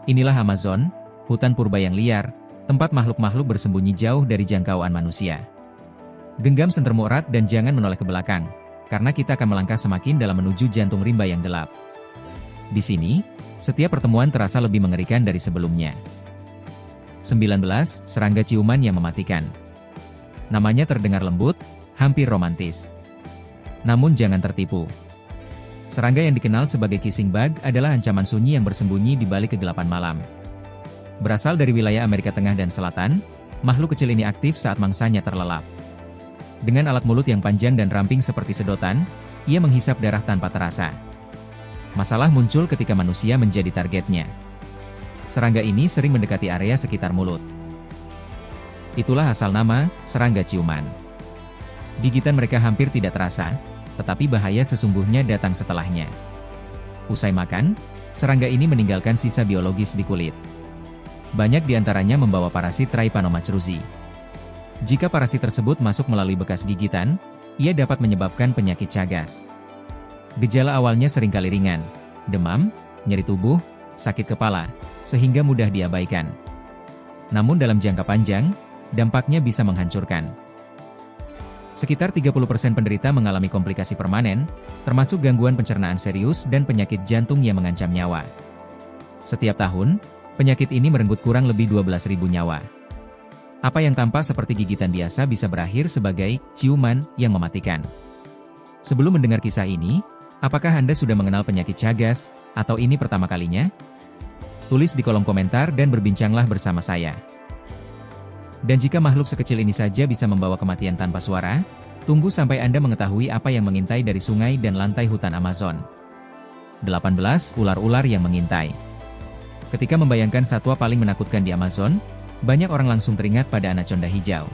Inilah Amazon, hutan purba yang liar, tempat makhluk-makhluk bersembunyi jauh dari jangkauan manusia. Genggam sentermu erat dan jangan menoleh ke belakang, karena kita akan melangkah semakin dalam menuju jantung rimba yang gelap. Di sini, setiap pertemuan terasa lebih mengerikan dari sebelumnya. 19. Serangga ciuman yang mematikan. Namanya terdengar lembut, hampir romantis. Namun jangan tertipu. Serangga yang dikenal sebagai kissing bug adalah ancaman sunyi yang bersembunyi di balik kegelapan malam. Berasal dari wilayah Amerika Tengah dan Selatan, makhluk kecil ini aktif saat mangsanya terlelap. Dengan alat mulut yang panjang dan ramping seperti sedotan, ia menghisap darah tanpa terasa. Masalah muncul ketika manusia menjadi targetnya. Serangga ini sering mendekati area sekitar mulut. Itulah asal nama, serangga ciuman. Gigitan mereka hampir tidak terasa, tetapi bahaya sesungguhnya datang setelahnya. Usai makan, serangga ini meninggalkan sisa biologis di kulit. Banyak di antaranya membawa parasit Trypanomachruzi. Jika parasit tersebut masuk melalui bekas gigitan, ia dapat menyebabkan penyakit Chagas. Gejala awalnya seringkali ringan, demam, nyeri tubuh, sakit kepala, sehingga mudah diabaikan. Namun dalam jangka panjang, dampaknya bisa menghancurkan. Sekitar 30% penderita mengalami komplikasi permanen, termasuk gangguan pencernaan serius dan penyakit jantung yang mengancam nyawa. Setiap tahun, penyakit ini merenggut kurang lebih 12.000 nyawa. Apa yang tampak seperti gigitan biasa bisa berakhir sebagai ciuman yang mematikan. Sebelum mendengar kisah ini, apakah Anda sudah mengenal penyakit Chagas, atau ini pertama kalinya? Tulis di kolom komentar dan berbincanglah bersama saya. Dan jika makhluk sekecil ini saja bisa membawa kematian tanpa suara, tunggu sampai Anda mengetahui apa yang mengintai dari sungai dan lantai hutan Amazon. 18. Ular-ular yang mengintai. Ketika membayangkan satwa paling menakutkan di Amazon, banyak orang langsung teringat pada anaconda hijau.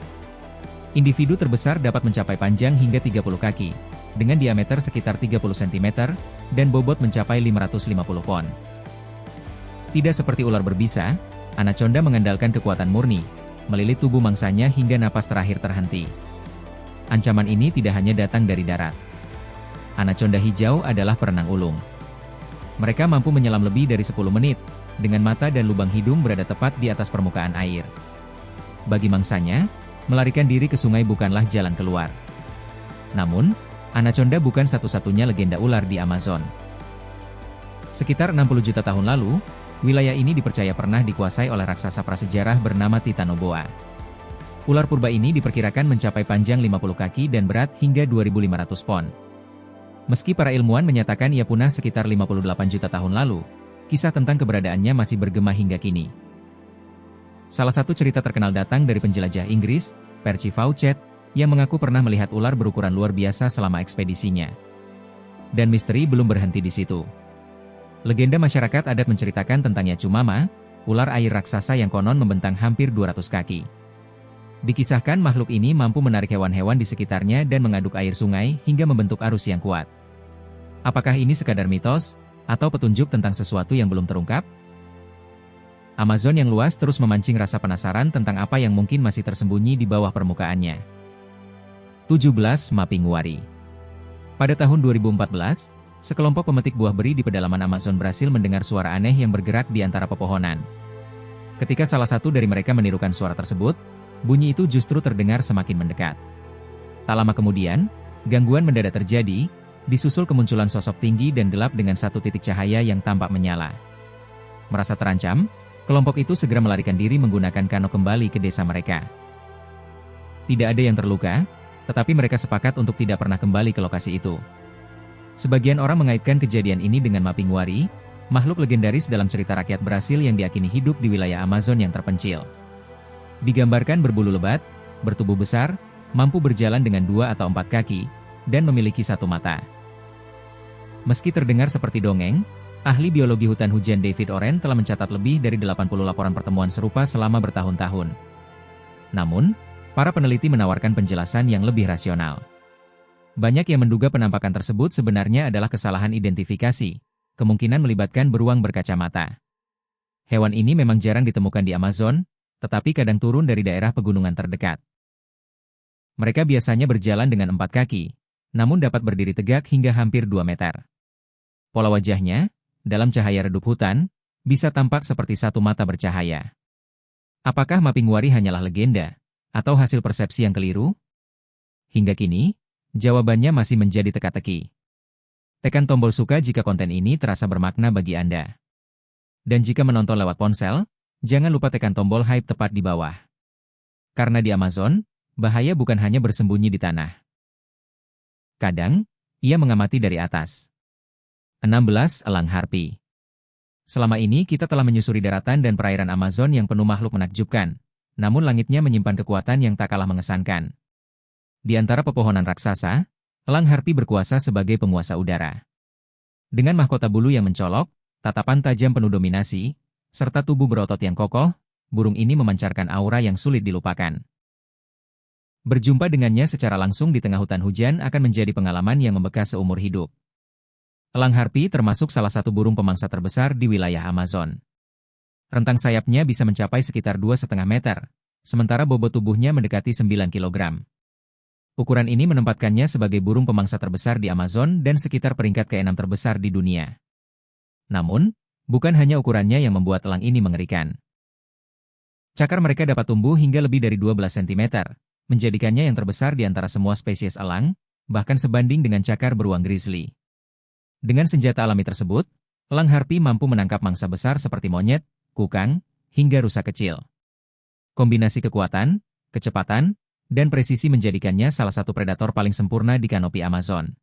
Individu terbesar dapat mencapai panjang hingga 30 kaki, dengan diameter sekitar 30 cm, dan bobot mencapai 550 pon. Tidak seperti ular berbisa, anaconda mengandalkan kekuatan murni, melilit tubuh mangsanya hingga napas terakhir terhenti. Ancaman ini tidak hanya datang dari darat. Anaconda hijau adalah perenang ulung. Mereka mampu menyelam lebih dari 10 menit, dengan mata dan lubang hidung berada tepat di atas permukaan air. Bagi mangsanya, melarikan diri ke sungai bukanlah jalan keluar. Namun, anaconda bukan satu-satunya legenda ular di Amazon. Sekitar 60 juta tahun lalu, wilayah ini dipercaya pernah dikuasai oleh raksasa prasejarah bernama Titanoboa. Ular purba ini diperkirakan mencapai panjang 50 kaki dan berat hingga 2.500 pon. Meski para ilmuwan menyatakan ia punah sekitar 58 juta tahun lalu, kisah tentang keberadaannya masih bergema hingga kini. Salah satu cerita terkenal datang dari penjelajah Inggris, Percy Fawcett, yang mengaku pernah melihat ular berukuran luar biasa selama ekspedisinya. Dan misteri belum berhenti di situ. Legenda masyarakat adat menceritakan tentang Yacumama, ular air raksasa yang konon membentang hampir 200 kaki. Dikisahkan makhluk ini mampu menarik hewan-hewan di sekitarnya dan mengaduk air sungai hingga membentuk arus yang kuat. Apakah ini sekadar mitos, atau petunjuk tentang sesuatu yang belum terungkap? Amazon yang luas terus memancing rasa penasaran tentang apa yang mungkin masih tersembunyi di bawah permukaannya. 17. Mapinguari. Pada tahun 2014, sekelompok pemetik buah beri di pedalaman Amazon Brasil mendengar suara aneh yang bergerak di antara pepohonan. Ketika salah satu dari mereka menirukan suara tersebut, bunyi itu justru terdengar semakin mendekat. Tak lama kemudian, gangguan mendadak terjadi, disusul kemunculan sosok tinggi dan gelap dengan satu titik cahaya yang tampak menyala. Merasa terancam, kelompok itu segera melarikan diri menggunakan kano kembali ke desa mereka. Tidak ada yang terluka, tetapi mereka sepakat untuk tidak pernah kembali ke lokasi itu. Sebagian orang mengaitkan kejadian ini dengan Mapinguari, makhluk legendaris dalam cerita rakyat Brasil yang diyakini hidup di wilayah Amazon yang terpencil. Digambarkan berbulu lebat, bertubuh besar, mampu berjalan dengan 2 atau 4 kaki, dan memiliki 1 mata. Meski terdengar seperti dongeng, ahli biologi hutan hujan David Oren telah mencatat lebih dari 80 laporan pertemuan serupa selama bertahun-tahun. Namun, para peneliti menawarkan penjelasan yang lebih rasional. Banyak yang menduga penampakan tersebut sebenarnya adalah kesalahan identifikasi, kemungkinan melibatkan beruang berkacamata. Hewan ini memang jarang ditemukan di Amazon, tetapi kadang turun dari daerah pegunungan terdekat. Mereka biasanya berjalan dengan 4 kaki, namun dapat berdiri tegak hingga hampir 2 meter. Pola wajahnya, dalam cahaya redup hutan, bisa tampak seperti satu mata bercahaya. Apakah Mapingwari hanyalah legenda, atau hasil persepsi yang keliru? Hingga kini, jawabannya masih menjadi teka-teki. Tekan tombol suka jika konten ini terasa bermakna bagi Anda. Dan jika menonton lewat ponsel, jangan lupa tekan tombol hype tepat di bawah. Karena di Amazon, bahaya bukan hanya bersembunyi di tanah. Kadang, ia mengamati dari atas. 16. Elang Harpi. Selama ini kita telah menyusuri daratan dan perairan Amazon yang penuh makhluk menakjubkan, namun langitnya menyimpan kekuatan yang tak kalah mengesankan. Di antara pepohonan raksasa, elang harpi berkuasa sebagai penguasa udara. Dengan mahkota bulu yang mencolok, tatapan tajam penuh dominasi, serta tubuh berotot yang kokoh, burung ini memancarkan aura yang sulit dilupakan. Berjumpa dengannya secara langsung di tengah hutan hujan akan menjadi pengalaman yang membekas seumur hidup. Elang harpi termasuk salah satu burung pemangsa terbesar di wilayah Amazon. Rentang sayapnya bisa mencapai sekitar 2,5 meter, sementara bobot tubuhnya mendekati 9 kilogram. Ukuran ini menempatkannya sebagai burung pemangsa terbesar di Amazon dan sekitar peringkat ke-6 terbesar di dunia. Namun, bukan hanya ukurannya yang membuat elang ini mengerikan. Cakar mereka dapat tumbuh hingga lebih dari 12 cm, menjadikannya yang terbesar di antara semua spesies elang, bahkan sebanding dengan cakar beruang grizzly. Dengan senjata alami tersebut, elang harpi mampu menangkap mangsa besar seperti monyet, kukang, hingga rusa kecil. Kombinasi kekuatan, kecepatan, dan presisi menjadikannya salah satu predator paling sempurna di kanopi Amazon.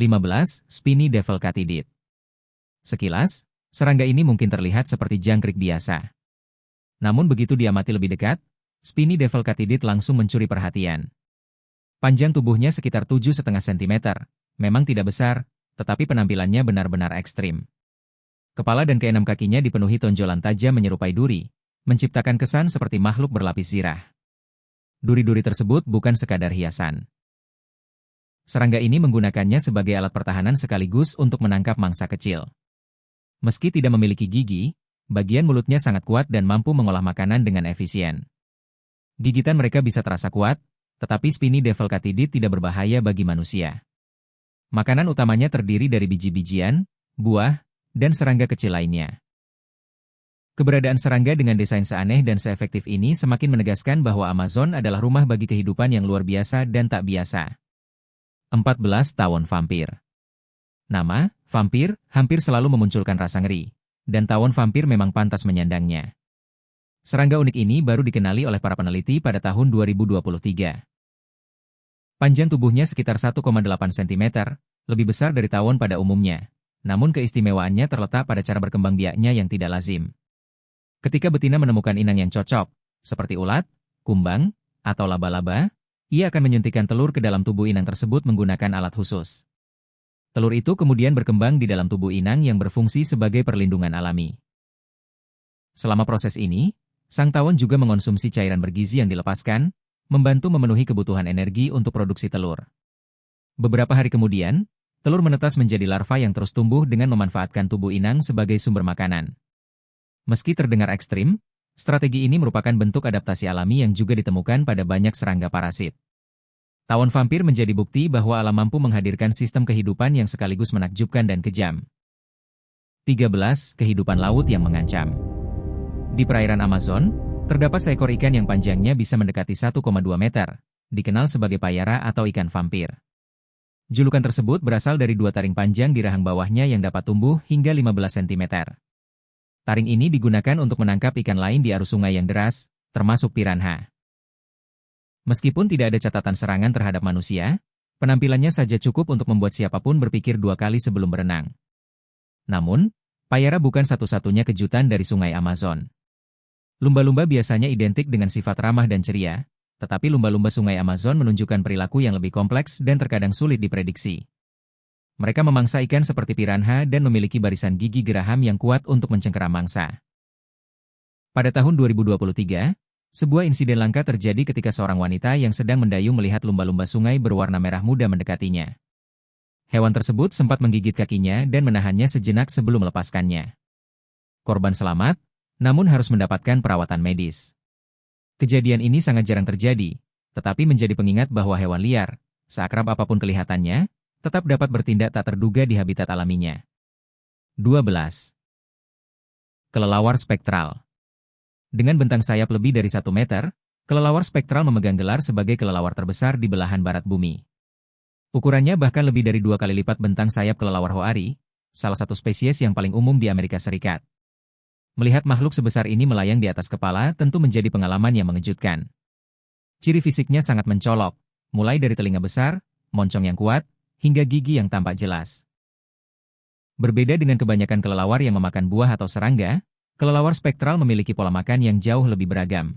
15. Spiny Devil Katydid. Sekilas, serangga ini mungkin terlihat seperti jangkrik biasa. Namun begitu diamati lebih dekat, Spiny Devil Katydid langsung mencuri perhatian. Panjang tubuhnya sekitar 7,5 cm, memang tidak besar, tetapi penampilannya benar-benar ekstrim. Kepala dan keenam kakinya dipenuhi tonjolan tajam menyerupai duri, menciptakan kesan seperti makhluk berlapis zirah. Duri-duri tersebut bukan sekadar hiasan. Serangga ini menggunakannya sebagai alat pertahanan sekaligus untuk menangkap mangsa kecil. Meski tidak memiliki gigi, bagian mulutnya sangat kuat dan mampu mengolah makanan dengan efisien. Gigitan mereka bisa terasa kuat, tetapi Spiny Devil Katydid tidak berbahaya bagi manusia. Makanan utamanya terdiri dari biji-bijian, buah, dan serangga kecil lainnya. Keberadaan serangga dengan desain seaneh dan seefektif ini semakin menegaskan bahwa Amazon adalah rumah bagi kehidupan yang luar biasa dan tak biasa. 14. Tawon Vampir. Nama, vampir, hampir selalu memunculkan rasa ngeri, dan tawon vampir memang pantas menyandangnya. Serangga unik ini baru dikenali oleh para peneliti pada tahun 2023. Panjang tubuhnya sekitar 1,8 cm, lebih besar dari tawon pada umumnya. Namun keistimewaannya terletak pada cara berkembang biaknya yang tidak lazim. Ketika betina menemukan inang yang cocok, seperti ulat, kumbang, atau laba-laba, ia akan menyuntikkan telur ke dalam tubuh inang tersebut menggunakan alat khusus. Telur itu kemudian berkembang di dalam tubuh inang yang berfungsi sebagai perlindungan alami. Selama proses ini, sang tawon juga mengonsumsi cairan bergizi yang dilepaskan, membantu memenuhi kebutuhan energi untuk produksi telur. Beberapa hari kemudian, telur menetas menjadi larva yang terus tumbuh dengan memanfaatkan tubuh inang sebagai sumber makanan. Meski terdengar ekstrim, strategi ini merupakan bentuk adaptasi alami yang juga ditemukan pada banyak serangga parasit. Tawon vampir menjadi bukti bahwa alam mampu menghadirkan sistem kehidupan yang sekaligus menakjubkan dan kejam. 13. Kehidupan laut yang mengancam. Di perairan Amazon, terdapat seekor ikan yang panjangnya bisa mendekati 1,2 meter, dikenal sebagai payara atau ikan vampir. Julukan tersebut berasal dari dua taring panjang di rahang bawahnya yang dapat tumbuh hingga 15 cm. Taring ini digunakan untuk menangkap ikan lain di arus sungai yang deras, termasuk piranha. Meskipun tidak ada catatan serangan terhadap manusia, penampilannya saja cukup untuk membuat siapapun berpikir dua kali sebelum berenang. Namun, payara bukan satu-satunya kejutan dari sungai Amazon. Lumba-lumba biasanya identik dengan sifat ramah dan ceria, tetapi lumba-lumba sungai Amazon menunjukkan perilaku yang lebih kompleks dan terkadang sulit diprediksi. Mereka memangsa ikan seperti piranha dan memiliki barisan gigi geraham yang kuat untuk mencengkeram mangsa. Pada tahun 2023, sebuah insiden langka terjadi ketika seorang wanita yang sedang mendayung melihat lumba-lumba sungai berwarna merah muda mendekatinya. Hewan tersebut sempat menggigit kakinya dan menahannya sejenak sebelum melepaskannya. Korban selamat, namun harus mendapatkan perawatan medis. Kejadian ini sangat jarang terjadi, tetapi menjadi pengingat bahwa hewan liar, seakrab apapun kelihatannya, tetap dapat bertindak tak terduga di habitat alaminya. 12. Kelelawar spektral. Dengan bentang sayap lebih dari 1 meter, kelelawar spektral memegang gelar sebagai kelelawar terbesar di belahan barat bumi. Ukurannya bahkan lebih dari 2 kali lipat bentang sayap kelelawar hoari, salah satu spesies yang paling umum di Amerika Serikat. Melihat makhluk sebesar ini melayang di atas kepala tentu menjadi pengalaman yang mengejutkan. Ciri fisiknya sangat mencolok, mulai dari telinga besar, moncong yang kuat, hingga gigi yang tampak jelas. Berbeda dengan kebanyakan kelelawar yang memakan buah atau serangga, kelelawar spektral memiliki pola makan yang jauh lebih beragam.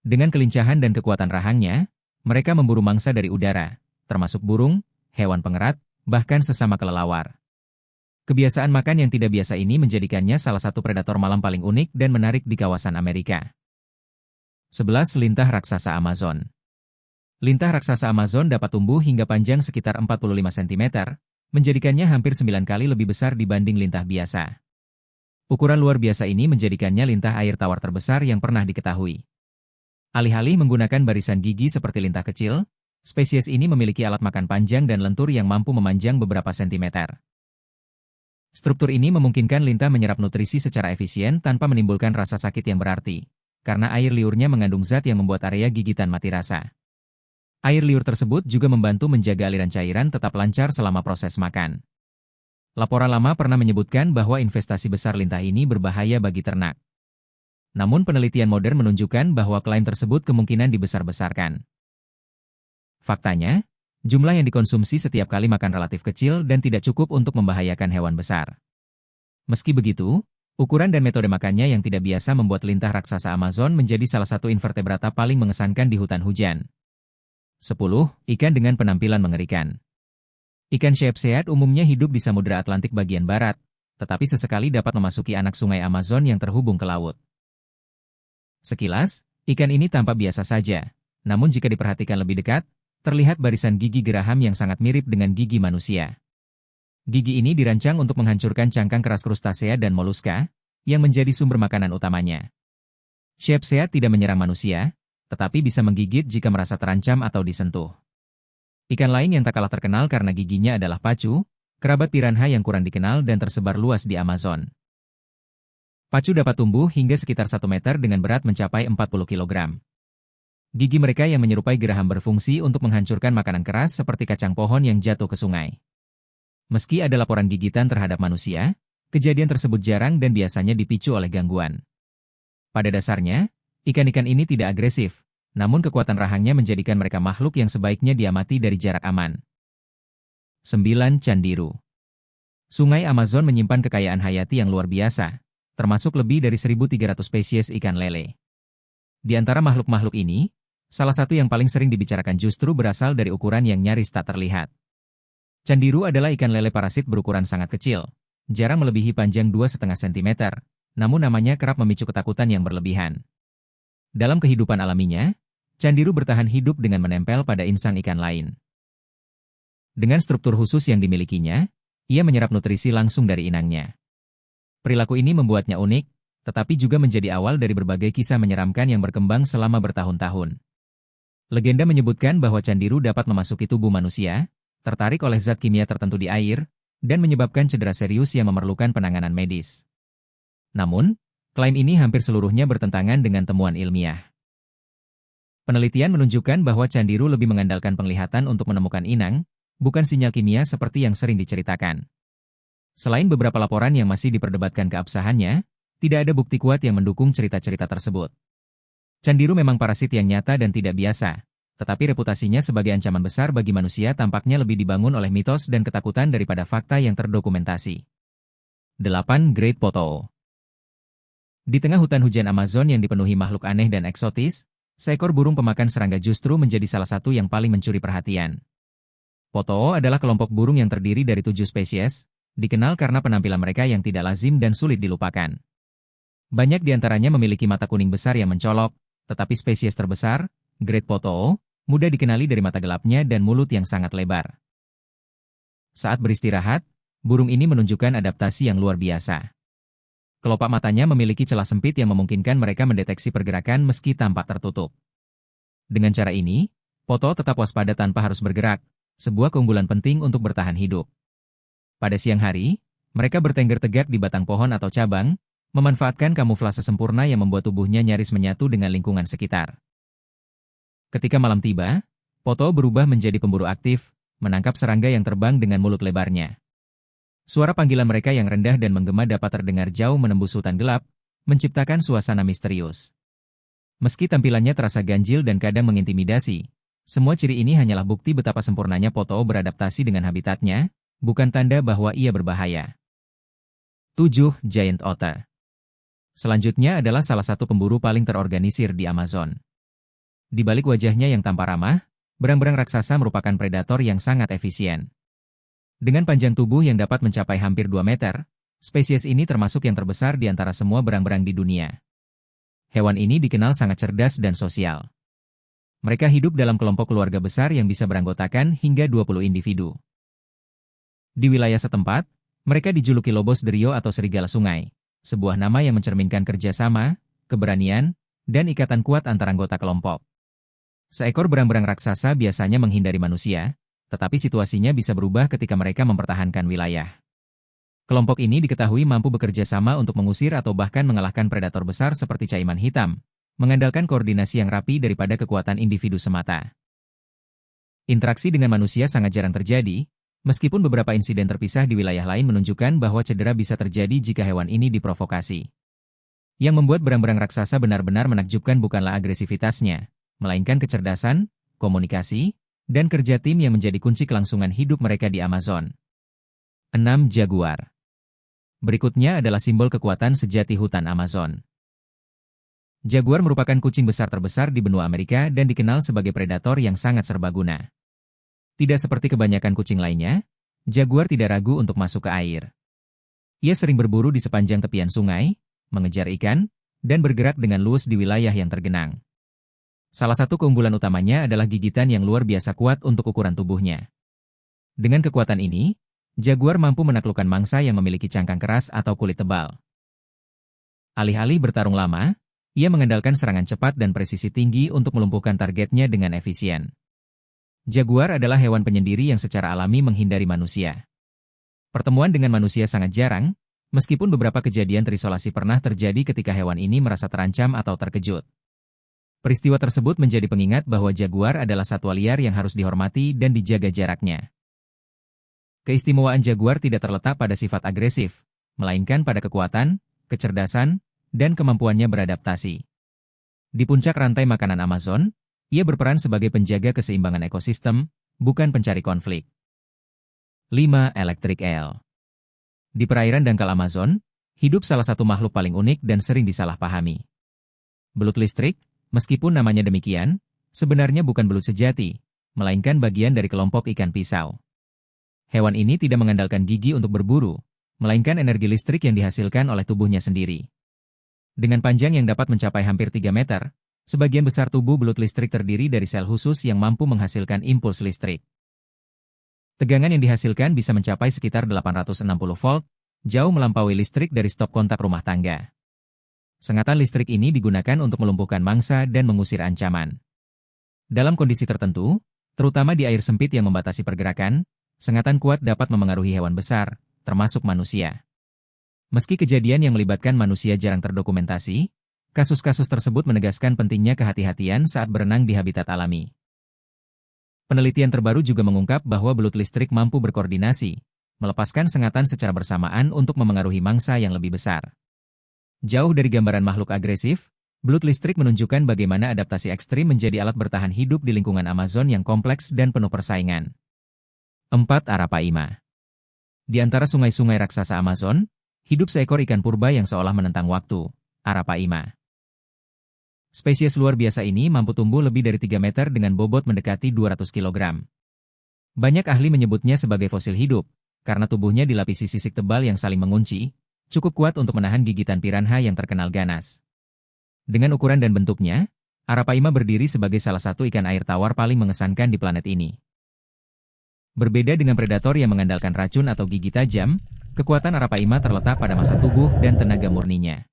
Dengan kelincahan dan kekuatan rahangnya, mereka memburu mangsa dari udara, termasuk burung, hewan pengerat, bahkan sesama kelelawar. Kebiasaan makan yang tidak biasa ini menjadikannya salah satu predator malam paling unik dan menarik di kawasan Amerika. 11. Lintah raksasa Amazon. Lintah raksasa Amazon dapat tumbuh hingga panjang sekitar 45 cm, menjadikannya hampir 9 kali lebih besar dibanding lintah biasa. Ukuran luar biasa ini menjadikannya lintah air tawar terbesar yang pernah diketahui. Alih-alih menggunakan barisan gigi seperti lintah kecil, spesies ini memiliki alat makan panjang dan lentur yang mampu memanjang beberapa sentimeter. Struktur ini memungkinkan lintah menyerap nutrisi secara efisien tanpa menimbulkan rasa sakit yang berarti, karena air liurnya mengandung zat yang membuat area gigitan mati rasa. Air liur tersebut juga membantu menjaga aliran cairan tetap lancar selama proses makan. Laporan lama pernah menyebutkan bahwa investasi besar lintah ini berbahaya bagi ternak. Namun penelitian modern menunjukkan bahwa klaim tersebut kemungkinan dibesar-besarkan. Faktanya, jumlah yang dikonsumsi setiap kali makan relatif kecil dan tidak cukup untuk membahayakan hewan besar. Meski begitu, ukuran dan metode makannya yang tidak biasa membuat lintah raksasa Amazon menjadi salah satu invertebrata paling mengesankan di hutan hujan. 10. Ikan dengan penampilan mengerikan. Ikan Sheepshead umumnya hidup di Samudra Atlantik bagian barat, tetapi sesekali dapat memasuki anak sungai Amazon yang terhubung ke laut. Sekilas, ikan ini tampak biasa saja, namun jika diperhatikan lebih dekat, terlihat barisan gigi geraham yang sangat mirip dengan gigi manusia. Gigi ini dirancang untuk menghancurkan cangkang keras krustasea dan moluska, yang menjadi sumber makanan utamanya. Sheepshead tidak menyerang manusia, tetapi bisa menggigit jika merasa terancam atau disentuh. Ikan lain yang tak kalah terkenal karena giginya adalah pacu, kerabat piranha yang kurang dikenal dan tersebar luas di Amazon. Pacu dapat tumbuh hingga sekitar 1 meter dengan berat mencapai 40 kg. Gigi mereka yang menyerupai geraham berfungsi untuk menghancurkan makanan keras seperti kacang pohon yang jatuh ke sungai. Meski ada laporan gigitan terhadap manusia, kejadian tersebut jarang dan biasanya dipicu oleh gangguan. Pada dasarnya, ikan-ikan ini tidak agresif, namun kekuatan rahangnya menjadikan mereka makhluk yang sebaiknya diamati dari jarak aman. 9. Candiru. Sungai Amazon menyimpan kekayaan hayati yang luar biasa, termasuk lebih dari 1.300 spesies ikan lele. Di antara makhluk-makhluk ini, salah satu yang paling sering dibicarakan justru berasal dari ukuran yang nyaris tak terlihat. Candiru adalah ikan lele parasit berukuran sangat kecil, jarang melebihi panjang 2,5 cm, namun namanya kerap memicu ketakutan yang berlebihan. Dalam kehidupan alaminya, candiru bertahan hidup dengan menempel pada insang ikan lain. Dengan struktur khusus yang dimilikinya, ia menyerap nutrisi langsung dari inangnya. Perilaku ini membuatnya unik, tetapi juga menjadi awal dari berbagai kisah menyeramkan yang berkembang selama bertahun-tahun. Legenda menyebutkan bahwa candiru dapat memasuki tubuh manusia, tertarik oleh zat kimia tertentu di air, dan menyebabkan cedera serius yang memerlukan penanganan medis. Namun, klaim ini hampir seluruhnya bertentangan dengan temuan ilmiah. Penelitian menunjukkan bahwa candiru lebih mengandalkan penglihatan untuk menemukan inang, bukan sinyal kimia seperti yang sering diceritakan. Selain beberapa laporan yang masih diperdebatkan keabsahannya, tidak ada bukti kuat yang mendukung cerita-cerita tersebut. Candiru memang parasit yang nyata dan tidak biasa, tetapi reputasinya sebagai ancaman besar bagi manusia tampaknya lebih dibangun oleh mitos dan ketakutan daripada fakta yang terdokumentasi. 8. Great Pothole. Di tengah hutan hujan Amazon yang dipenuhi makhluk aneh dan eksotis, seekor burung pemakan serangga justru menjadi salah satu yang paling mencuri perhatian. Pothole adalah kelompok burung yang terdiri dari 7 spesies, dikenal karena penampilan mereka yang tidak lazim dan sulit dilupakan. Banyak di antaranya memiliki mata kuning besar yang mencolok, tetapi spesies terbesar, Great Pothole, mudah dikenali dari mata gelapnya dan mulut yang sangat lebar. Saat beristirahat, burung ini menunjukkan adaptasi yang luar biasa. Kelopak matanya memiliki celah sempit yang memungkinkan mereka mendeteksi pergerakan meski tampak tertutup. Dengan cara ini, pothole tetap waspada tanpa harus bergerak, sebuah keunggulan penting untuk bertahan hidup. Pada siang hari, mereka bertengger tegak di batang pohon atau cabang, memanfaatkan kamuflase sempurna yang membuat tubuhnya nyaris menyatu dengan lingkungan sekitar. Ketika malam tiba, Poto berubah menjadi pemburu aktif, menangkap serangga yang terbang dengan mulut lebarnya. Suara panggilan mereka yang rendah dan menggema dapat terdengar jauh menembus hutan gelap, menciptakan suasana misterius. Meski tampilannya terasa ganjil dan kadang mengintimidasi, semua ciri ini hanyalah bukti betapa sempurnanya Poto beradaptasi dengan habitatnya, bukan tanda bahwa ia berbahaya. 7. Giant Otter. Selanjutnya adalah salah satu pemburu paling terorganisir di Amazon. Di balik wajahnya yang tampak ramah, berang-berang raksasa merupakan predator yang sangat efisien. Dengan panjang tubuh yang dapat mencapai hampir 2 meter, spesies ini termasuk yang terbesar di antara semua berang-berang di dunia. Hewan ini dikenal sangat cerdas dan sosial. Mereka hidup dalam kelompok keluarga besar yang bisa beranggotakan hingga 20 individu. Di wilayah setempat, mereka dijuluki Lobos de Rio atau serigala sungai, sebuah nama yang mencerminkan kerjasama, keberanian, dan ikatan kuat antar anggota kelompok. Seekor berang-berang raksasa biasanya menghindari manusia, tetapi situasinya bisa berubah ketika mereka mempertahankan wilayah. Kelompok ini diketahui mampu bekerja sama untuk mengusir atau bahkan mengalahkan predator besar seperti caiman hitam, mengandalkan koordinasi yang rapi daripada kekuatan individu semata. Interaksi dengan manusia sangat jarang terjadi, meskipun beberapa insiden terpisah di wilayah lain menunjukkan bahwa cedera bisa terjadi jika hewan ini diprovokasi. Yang membuat berang-berang raksasa benar-benar menakjubkan bukanlah agresivitasnya, melainkan kecerdasan, komunikasi, dan kerja tim yang menjadi kunci kelangsungan hidup mereka di Amazon. 6. Jaguar. Berikutnya adalah simbol kekuatan sejati hutan Amazon. Jaguar merupakan kucing besar terbesar di benua Amerika dan dikenal sebagai predator yang sangat serbaguna. Tidak seperti kebanyakan kucing lainnya, jaguar tidak ragu untuk masuk ke air. Ia sering berburu di sepanjang tepian sungai, mengejar ikan, dan bergerak dengan luas di wilayah yang tergenang. Salah satu keunggulan utamanya adalah gigitan yang luar biasa kuat untuk ukuran tubuhnya. Dengan kekuatan ini, jaguar mampu menaklukkan mangsa yang memiliki cangkang keras atau kulit tebal. Alih-alih bertarung lama, ia mengandalkan serangan cepat dan presisi tinggi untuk melumpuhkan targetnya dengan efisien. Jaguar adalah hewan penyendiri yang secara alami menghindari manusia. Pertemuan dengan manusia sangat jarang, meskipun beberapa kejadian terisolasi pernah terjadi ketika hewan ini merasa terancam atau terkejut. Peristiwa tersebut menjadi pengingat bahwa jaguar adalah satwa liar yang harus dihormati dan dijaga jaraknya. Keistimewaan jaguar tidak terletak pada sifat agresif, melainkan pada kekuatan, kecerdasan, dan kemampuannya beradaptasi. Di puncak rantai makanan Amazon, ia berperan sebagai penjaga keseimbangan ekosistem, bukan pencari konflik. 5. Electric Eel. Di perairan dangkal Amazon, hidup salah satu makhluk paling unik dan sering disalahpahami. Belut listrik, meskipun namanya demikian, sebenarnya bukan belut sejati, melainkan bagian dari kelompok ikan pisau. Hewan ini tidak mengandalkan gigi untuk berburu, melainkan energi listrik yang dihasilkan oleh tubuhnya sendiri. Dengan panjang yang dapat mencapai hampir 3 meter, sebagian besar tubuh belut listrik terdiri dari sel khusus yang mampu menghasilkan impuls listrik. Tegangan yang dihasilkan bisa mencapai sekitar 860 volt, jauh melampaui listrik dari stop kontak rumah tangga. Sengatan listrik ini digunakan untuk melumpuhkan mangsa dan mengusir ancaman. Dalam kondisi tertentu, terutama di air sempit yang membatasi pergerakan, sengatan kuat dapat memengaruhi hewan besar, termasuk manusia. Meski kejadian yang melibatkan manusia jarang terdokumentasi, kasus-kasus tersebut menegaskan pentingnya kehati-hatian saat berenang di habitat alami. Penelitian terbaru juga mengungkap bahwa belut listrik mampu berkoordinasi, melepaskan sengatan secara bersamaan untuk memengaruhi mangsa yang lebih besar. Jauh dari gambaran makhluk agresif, belut listrik menunjukkan bagaimana adaptasi ekstrim menjadi alat bertahan hidup di lingkungan Amazon yang kompleks dan penuh persaingan. 4. Arapaima. Di antara sungai-sungai raksasa Amazon, hidup seekor ikan purba yang seolah menentang waktu, Arapaima. Spesies luar biasa ini mampu tumbuh lebih dari 3 meter dengan bobot mendekati 200 kg. Banyak ahli menyebutnya sebagai fosil hidup, karena tubuhnya dilapisi sisik tebal yang saling mengunci, cukup kuat untuk menahan gigitan piranha yang terkenal ganas. Dengan ukuran dan bentuknya, Arapaima berdiri sebagai salah satu ikan air tawar paling mengesankan di planet ini. Berbeda dengan predator yang mengandalkan racun atau gigi tajam, kekuatan Arapaima terletak pada massa tubuh dan tenaga murninya.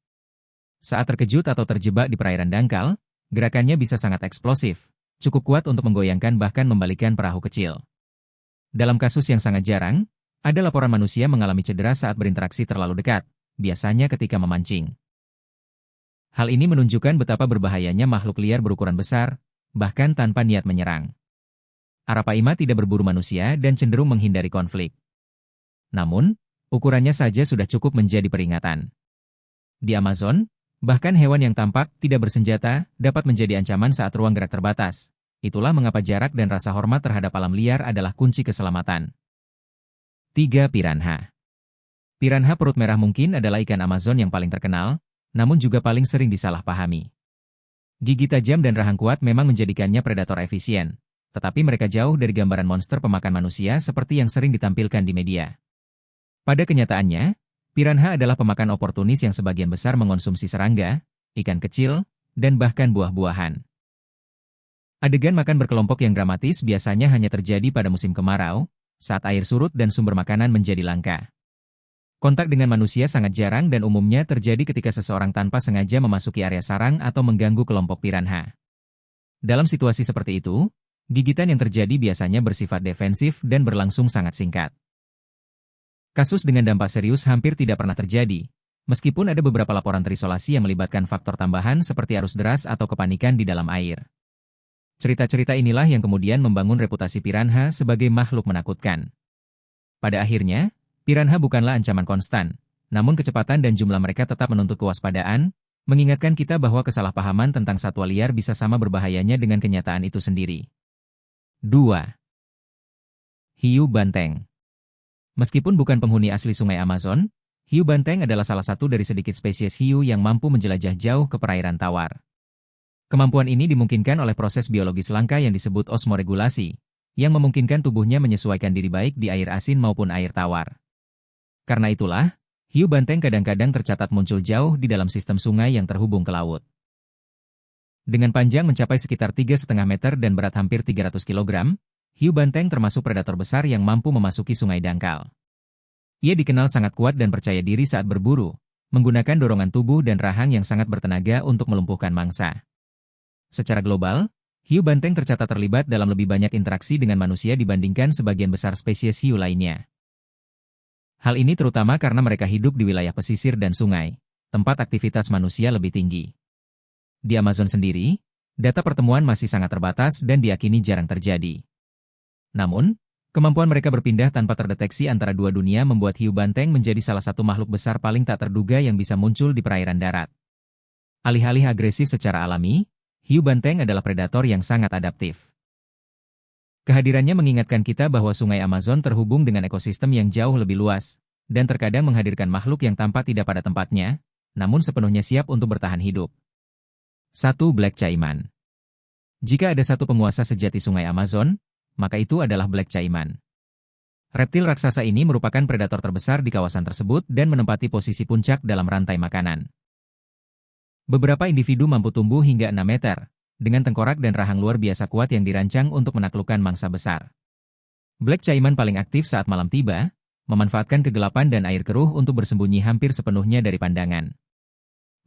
Saat terkejut atau terjebak di perairan dangkal, gerakannya bisa sangat eksplosif, cukup kuat untuk menggoyangkan bahkan membalikkan perahu kecil. Dalam kasus yang sangat jarang, ada laporan manusia mengalami cedera saat berinteraksi terlalu dekat, biasanya ketika memancing. Hal ini menunjukkan betapa berbahayanya makhluk liar berukuran besar, bahkan tanpa niat menyerang. Arapaima tidak berburu manusia dan cenderung menghindari konflik. Namun, ukurannya saja sudah cukup menjadi peringatan. Di Amazon, bahkan hewan yang tampak tidak bersenjata dapat menjadi ancaman saat ruang gerak terbatas. Itulah mengapa jarak dan rasa hormat terhadap alam liar adalah kunci keselamatan. 3. Piranha. Piranha perut merah mungkin adalah ikan Amazon yang paling terkenal, namun juga paling sering disalahpahami. Gigi tajam dan rahang kuat memang menjadikannya predator efisien. Tetapi mereka jauh dari gambaran monster pemakan manusia seperti yang sering ditampilkan di media. Pada kenyataannya, piranha adalah pemakan oportunis yang sebagian besar mengonsumsi serangga, ikan kecil, dan bahkan buah-buahan. Adegan makan berkelompok yang dramatis biasanya hanya terjadi pada musim kemarau, saat air surut dan sumber makanan menjadi langka. Kontak dengan manusia sangat jarang dan umumnya terjadi ketika seseorang tanpa sengaja memasuki area sarang atau mengganggu kelompok piranha. Dalam situasi seperti itu, gigitan yang terjadi biasanya bersifat defensif dan berlangsung sangat singkat. Kasus dengan dampak serius hampir tidak pernah terjadi, meskipun ada beberapa laporan terisolasi yang melibatkan faktor tambahan seperti arus deras atau kepanikan di dalam air. Cerita-cerita inilah yang kemudian membangun reputasi piranha sebagai makhluk menakutkan. Pada akhirnya, piranha bukanlah ancaman konstan, namun kecepatan dan jumlah mereka tetap menuntut kewaspadaan, mengingatkan kita bahwa kesalahpahaman tentang satwa liar bisa sama berbahayanya dengan kenyataan itu sendiri. 2. Hiu banteng. Meskipun bukan penghuni asli sungai Amazon, hiu banteng adalah salah satu dari sedikit spesies hiu yang mampu menjelajah jauh ke perairan tawar. Kemampuan ini dimungkinkan oleh proses biologis langka yang disebut osmoregulasi, yang memungkinkan tubuhnya menyesuaikan diri baik di air asin maupun air tawar. Karena itulah, hiu banteng kadang-kadang tercatat muncul jauh di dalam sistem sungai yang terhubung ke laut. Dengan panjang mencapai sekitar 3,5 meter dan berat hampir 300 kg, hiu banteng termasuk predator besar yang mampu memasuki sungai dangkal. Ia dikenal sangat kuat dan percaya diri saat berburu, menggunakan dorongan tubuh dan rahang yang sangat bertenaga untuk melumpuhkan mangsa. Secara global, hiu banteng tercatat terlibat dalam lebih banyak interaksi dengan manusia dibandingkan sebagian besar spesies hiu lainnya. Hal ini terutama karena mereka hidup di wilayah pesisir dan sungai, tempat aktivitas manusia lebih tinggi. Di Amazon sendiri, data pertemuan masih sangat terbatas dan diakini jarang terjadi. Namun, kemampuan mereka berpindah tanpa terdeteksi antara dua dunia membuat hiu banteng menjadi salah satu makhluk besar paling tak terduga yang bisa muncul di perairan darat. Alih-alih agresif secara alami, hiu banteng adalah predator yang sangat adaptif. Kehadirannya mengingatkan kita bahwa sungai Amazon terhubung dengan ekosistem yang jauh lebih luas, dan terkadang menghadirkan makhluk yang tampak tidak pada tempatnya, namun sepenuhnya siap untuk bertahan hidup. 1. Black Caiman. Jika ada satu penguasa sejati sungai Amazon, maka itu adalah Black Caiman. Reptil raksasa ini merupakan predator terbesar di kawasan tersebut dan menempati posisi puncak dalam rantai makanan. Beberapa individu mampu tumbuh hingga 6 meter, dengan tengkorak dan rahang luar biasa kuat yang dirancang untuk menaklukkan mangsa besar. Black Caiman paling aktif saat malam tiba, memanfaatkan kegelapan dan air keruh untuk bersembunyi hampir sepenuhnya dari pandangan.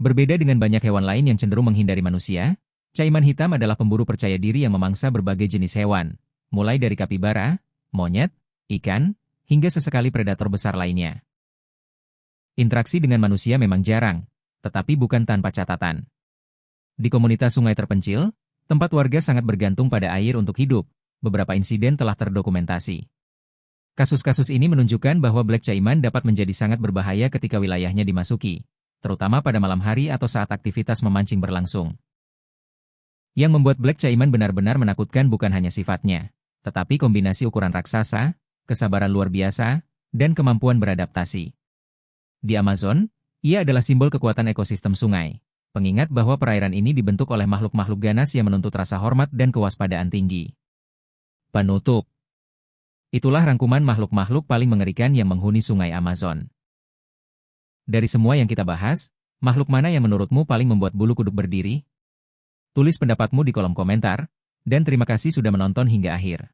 Berbeda dengan banyak hewan lain yang cenderung menghindari manusia, caiman hitam adalah pemburu percaya diri yang memangsa berbagai jenis hewan, mulai dari kapibara, monyet, ikan, hingga sesekali predator besar lainnya. Interaksi dengan manusia memang jarang, tetapi bukan tanpa catatan. Di komunitas sungai terpencil, tempat warga sangat bergantung pada air untuk hidup, beberapa insiden telah terdokumentasi. Kasus-kasus ini menunjukkan bahwa Black Caiman dapat menjadi sangat berbahaya ketika wilayahnya dimasuki, terutama pada malam hari atau saat aktivitas memancing berlangsung. Yang membuat Black Caiman benar-benar menakutkan bukan hanya sifatnya, tetapi kombinasi ukuran raksasa, kesabaran luar biasa, dan kemampuan beradaptasi. Di Amazon, ia adalah simbol kekuatan ekosistem sungai, pengingat bahwa perairan ini dibentuk oleh makhluk-makhluk ganas yang menuntut rasa hormat dan kewaspadaan tinggi. Penutup. Itulah rangkuman makhluk-makhluk paling mengerikan yang menghuni sungai Amazon. Dari semua yang kita bahas, makhluk mana yang menurutmu paling membuat bulu kuduk berdiri? Tulis pendapatmu di kolom komentar, dan terima kasih sudah menonton hingga akhir.